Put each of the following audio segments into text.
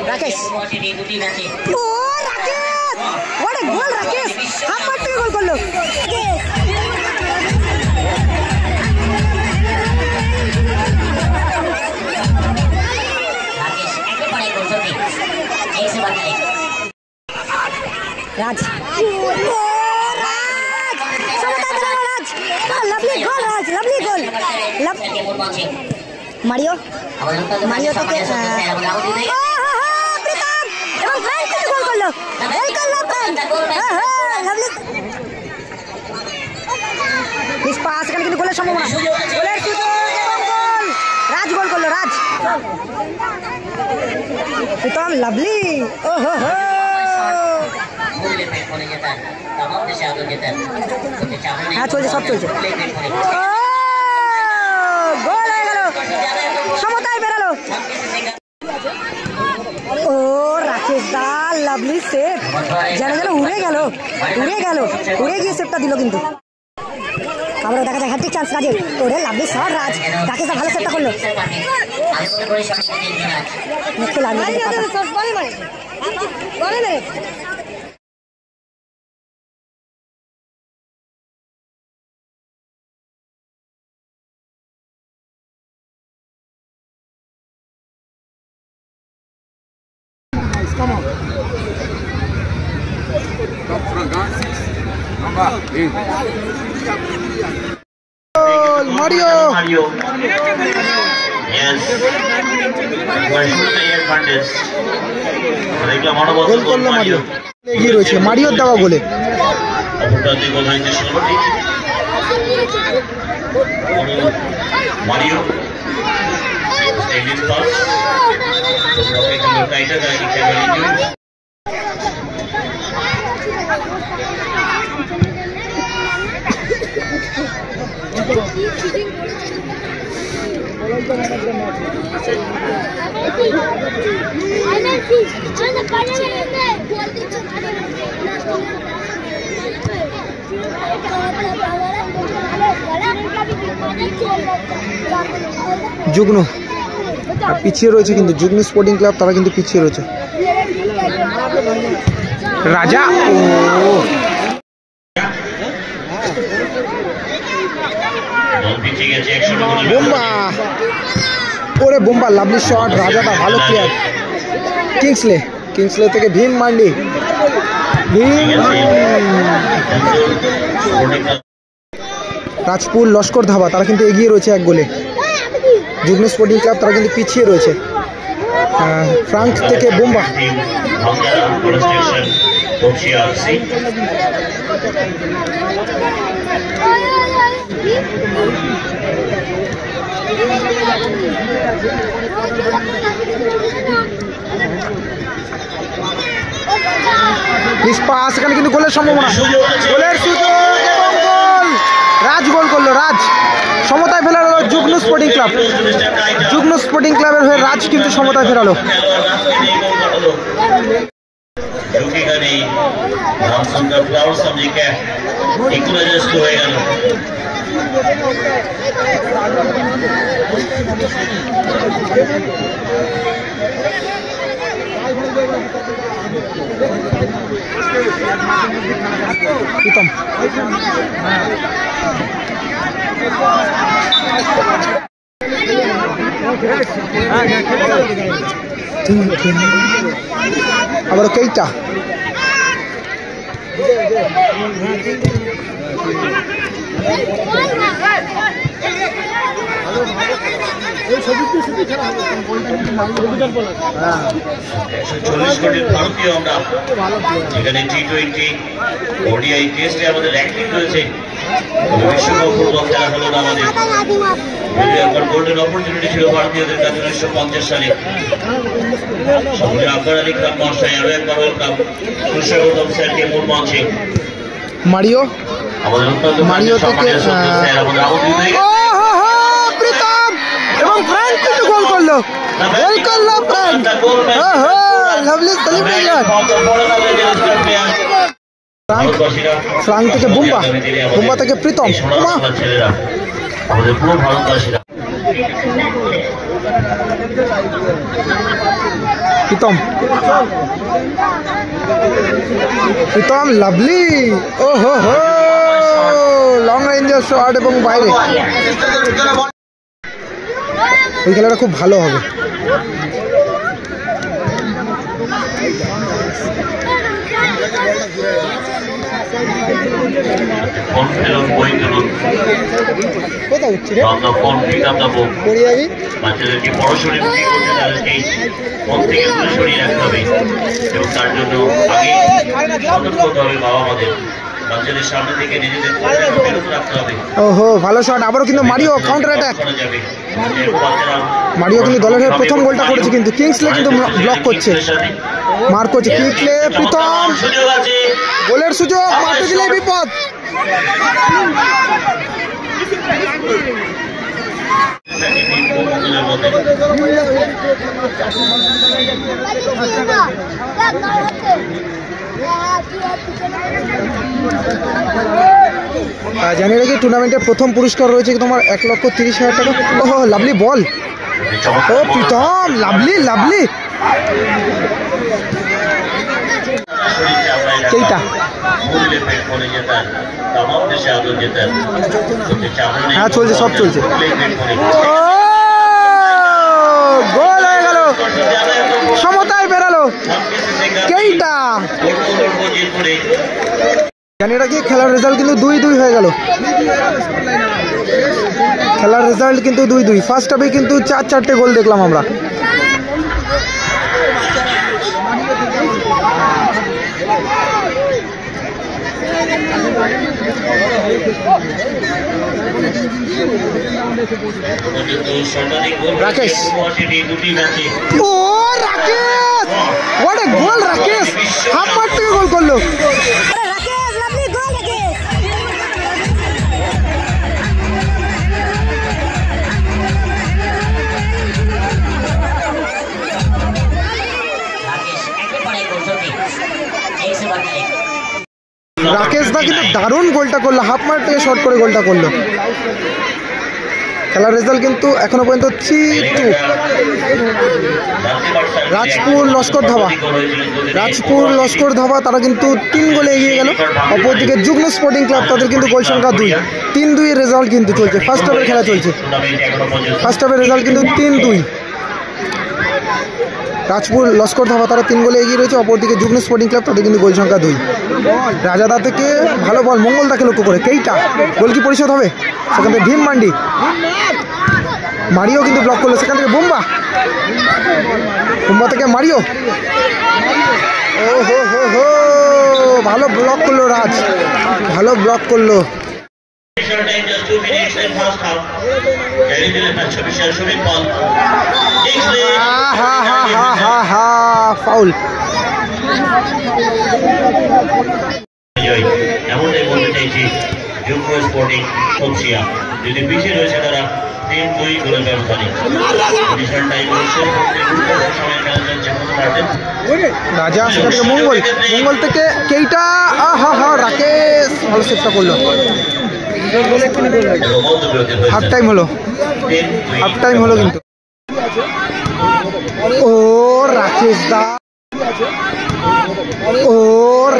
রাকেশ, ও Rakesh, what a goal Rakesh, half মাঠ থেকে গোল করলো। Raj, lovely goal Raj, lovely goal. Mario, Mario থেকে এবং ফ্রাঙ্ক থেকে গোল করলো। গোল করলো ফ্রাঙ্ক, লাভলি মিস পাস। এখানে কিন্তু গোলের সম্ভাবনা, গোলের সুযোগ এবং গোল। রাজ গোল করলো, রাজ। প্রীতম, লাভলি, ও হো হো, হ্যাঁ চলছে, সব চলছে। গোল হয়ে গেল, সমতায় বেরালো। ও রাকেশ দা, লাভলি সেভ, যেন যেন উড়ে গেল, উড়ে গেল, উড়ে গিয়ে সেভটা দিল। কিন্তু আবারও দেখা যায় হ্যাট্রিক চান্স রাজের। ওরে লাভলি শট রাজ, রাকেশ দা ভালো সেভটা করলো। মুখে লাগলো Mario. Yes. গোল করলো মারিও, এগিয়ে রয়েছে মারিওর দেওয়া গোলে। Mario. যুগ্ন পিছিয়ে রয়েছে, কিন্তু যুগ্ন স্পোর্টিং ক্লাব তারা কিন্তু পিছিয়ে রয়েছে। রাজা, ও বোম্বা, ওরে বোম্বা, লাভলি শট। রাজাটা ভালো প্লেয়ার। কিংসলে, কিংসলে থেকে ভীম মান্ডি, ভীম। রাজপুর লস্কর ধাবা তারা কিন্তু এগিয়ে রয়েছে এক গোলে। যুগ্ন স্পোর্টিং ক্লাব তারা কিন্তু পিছিয়ে রয়েছে। ফ্রাঙ্ক থেকে বোম্বা, পাস। এখানে কিন্তু গোলের সম্ভাবনা, গোলের সুযোগ এবং গোল। রাজ গোল করলো, রাজ সমতায় ফেরালো যুগ্ন স্পোর্টিং ক্লাব। যুগ্ন স্পোর্টিং ক্লাবের হয়ে রাজ কিন্তু সমতায় ফেরালো। প্রীতম, আবার কেইটা ভারতীয় আমরা এখানে টি20 ওডিআই টেস্টে আমাদের র্যাঙ্কিং রয়েছে। বিশ্বকাপ ফুটবল খেলা হলো না আমাদের। একবার গোল্ডেন অপরচুনিটি ছিল ভারতীয়দের কাছে 1950 সালে। আকবর আলী খান মহাশয় আরো একবার ওয়েলকাম সুস্বাগতম স্যারকে মূল মঞ্চে। মারিও, মারিও থেকে প্রীতম এবং ফ্রাঙ্ক কিন্তু গোল করলো, গোল করলো ফ্রাঙ্ক। Lovely celebration. ফ্রাঙ্ক থেকে বুম্বা, বুম্বা থেকে প্রীতম। আমাদের পুরো ভারতবাসীরা প্রীতম প্রীতম লাভলি, ও হো হো, লং রেঞ্জের শট এবং বাইরে। এই খেলাটা খুব ভালো হবে। বাচ্চাদেরকে পড়াশোনা করতে তাদেরকে মন থেকে দূরে সরিয়ে রাখতে হবে এবং তার জন্য আগে সতর্ক হতে হবে বাবা মাদের। বাচ্চাদের সামনে থেকে নিজেদের বিরত রাখতে হবে। ওহো, ভালো শট। আবারও কিন্তু মারিও কাউন্টার অ্যাটাক। মারিও কিন্তু দলের হয়ে প্রথম গোলটা করেছে, কিন্তু কিংসলে কিন্তু ব্লক করছে, মার করছে কিংসলে। প্রীতম গোলের সুযোগ, মারতে দিলে বিপদ। জানি রাখি টুর্নামেন্টের প্রথম পুরস্কার রয়েছে তোমার 1,30,000 টাকা। ওহো, লাভলি বল। ও প্রীতম, লাভলি লাভলি। কেইটা হ্যাঁ চলছে, সব চলছে। ও গোল হয়ে গেল, সমতায় বেরালো কেইটা। জানি রাখি খেলার রেজাল্ট কিন্তু 2-2 হয়ে গেল। খেলার রেজাল্ট কিন্তু 2-2। ফার্স্ট হাফে কিন্তু 4-4টে গোল দেখলাম আমরা। রাকেশ, ও Rakesh, what a goal! Rakesh half মাঠ থেকে গোল করলো। রাকেশ দা কিন্তু দারুণ গোলটা করলো, হাফ মাঠ থেকে শর্ট করে গোলটা করলো। খেলার রেজাল্ট কিন্তু এখনো পর্যন্ত 3-2। রাজপুর লস্কর ধাবা, রাজপুর লস্কর ধাবা তারা কিন্তু 3 গোলে এগিয়ে গেল। অপরদিকে যুগ্ন স্পোর্টিং ক্লাব, তাদের কিন্তু গোল সংখ্যা 2। 3-2 এর রেজাল্ট কিন্তু চলছে। ফার্স্ট হাফের খেলা চলছে, ফার্স্ট হাফের রেজাল্ট কিন্তু 3-2। রাজপুর লস্কর ধাবা তারা 3 গোলে এগিয়ে রয়েছে। অপরদিকে যুগ্ন স্পোর্টিং ক্লাব, তাদের কিন্তু গোল সংখ্যা 2। রাজাদা থেকে ভালো বল, মঙ্গলদাকে লক্ষ্য করে কেইটা। গোল কি পরিশোধ হবে? সেখান থেকে ভীম মান্ডি, মারিও কিন্তু ব্লক করলো। সেখান থেকে বোম্বা, বোম্বা থেকে মারিও। ও হো হো হো, ভালো ব্লক করলো রাজ, ভালো ব্লক করলো। ফাউল। এমনটাই বলতে চাইছি, যুগ্ম স্পোর্টিং তপসিয়া যদি পিছিয়ে রয়েছে তারা 3-2 গোলের ব্যবস্থা নেই। রাজা সেটা থেকে মঙ্গল, মঙ্গল থেকে কেইটা। আহা হা, রাকেশ ভালো সেটটা করলো। হাফ টাইম হলো, হাফ টাইম হলো কিন্তু। ও রাকেশ দা, ও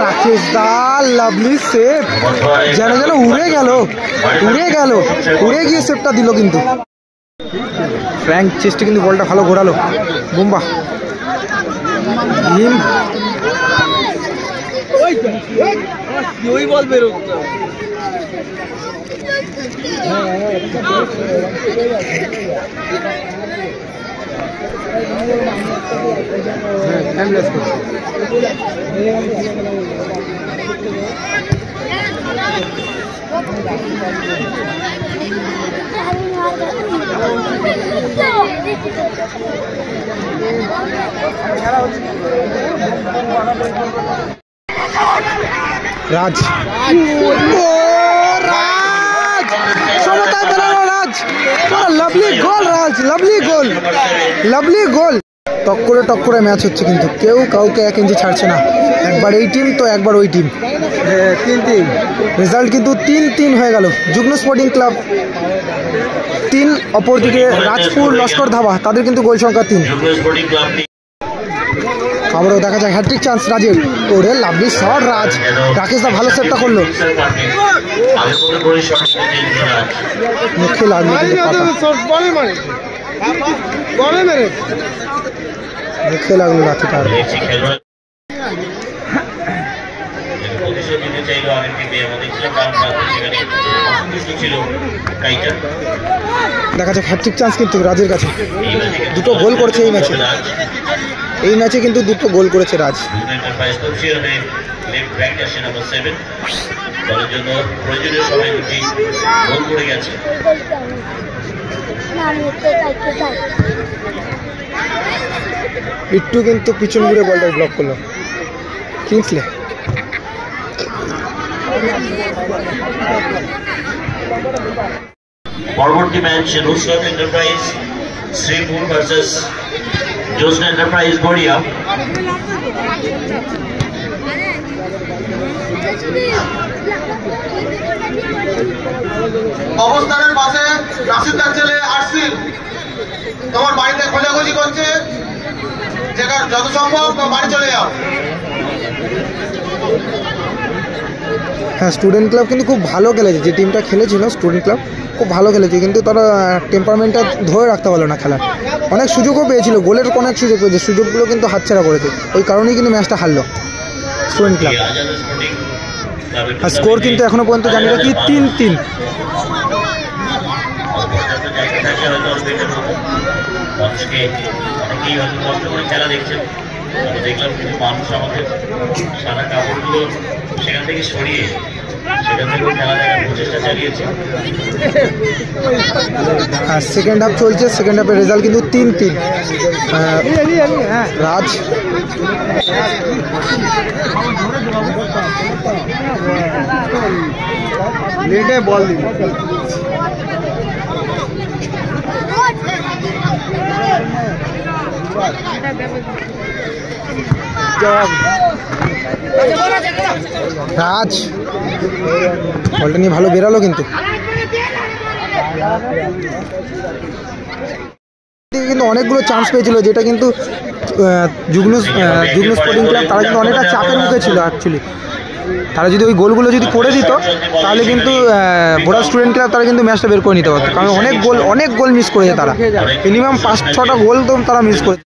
রাকেশ দা, লাভলি সেভ। যেন যেন উড়ে গেল, উড়ে গেল, উড়ে গিয়ে সেভটা দিল কিন্তু। ফ্র্যাঙ্ক চেস্টে কিন্তু বলটা ভালো ঘোরালো। বোম্বা, ভীম, ওই বল বেরো। রাজ, ও রাজ, সমতায় বেরোলো রাজ। লাভলি গোল রাজ, লাভলি গোল, লাভলি গোল। টক করে ম্যাচ হচ্ছে, কিন্তু কেউ কাউকে 1 ইঞ্চি ছাড়ছে না। একবার এই টিম তো একবার ওই টিম। 3-3 রেজাল্ট কিন্তু 3-3 হয়ে গেল। যুগ্ন স্পোর্টিং ক্লাব 3, অপরদিকে রাজপুর লস্কর ধাবা তাদের কিন্তু গোল সংখ্যা 3। আবারও দেখা যায় হ্যাট্রিক চান্স রাজের। ওরে লাভলি শট রাজ, রাকেশ দা ভালো সেটটা করলো, মুখে লাগলো, মুখে লাগলো লাঠিটা। দেখা যাক হ্যাট্রিক চান্স কিন্তু রাজের কাছে। 2টো গোল করেছে এই ম্যাচে। এই ম্যাচে কিন্তু 2টো গোল করেছে রাজ। একটু কিন্তু পিছন ঘুরে বলটা ব্লক করলো কিংসলে। পরবর্তী match Nusrat enterprise Sreepur versus Josna enterprise Garia. অবস্থানের পাশে রাশিদার ছেলে আসছি, তোমার বাড়িতে খোঁজাখুঁজি করছে, যেখানে যত সম্ভব বাড়ি চলে যাও। হ্যাঁ, স্টুডেন্ট ক্লাব কিন্তু খুব ভালো খেলেছে। যে টিমটা খেলেছিল স্টুডেন্ট ক্লাব খুব ভালো খেলেছে, কিন্তু তারা টেম্পারমেন্টটা ধরে রাখতে পারলো না খেলার। অনেক সুযোগও পেয়েছিল, গোলের অনেক সুযোগ পেয়েছে, সুযোগগুলো কিন্তু হাতছাড়া করেছে। ওই কারণেই কিন্তু ম্যাচটা হারলো স্টুডেন্ট ক্লাব। আর স্কোর কিন্তু এখনো পর্যন্ত জানি না কি 3-3। খেলা দেখছেন, দেখলাম কিছু মানুষ আমাদের সাদা কাপড়গুলো সেখান থেকে সরিয়ে সেখান থেকে খেলা দেখার প্রচেষ্টা চালিয়েছে। আর সেকেন্ড হাফ চলছে, সেকেন্ড হাফের রেজাল্ট কিন্তু 3-3। রাজ লেটে বল দিল। রাজ বলটা নিয়ে ভালো বেরালো, কিন্তু অনেকগুলো চান্স পেয়েছিল, যেটা কিন্তু যুগ্ন স্পোর্টিং ক্লাব তারা কিন্তু অনেকটা চাপের মুখে ছিল অ্যাকচুয়ালি। তারা যদি ওই গোলগুলো যদি করে দিত তাহলে কিন্তু বোরা স্টুডেন্ট ক্লাব তারা কিন্তু ম্যাচটা বের করে নিতে পারতো, কারণ অনেক গোল মিস করেছে তারা। মিনিমাম 5-6টা গোল তো তারা মিস করেছে।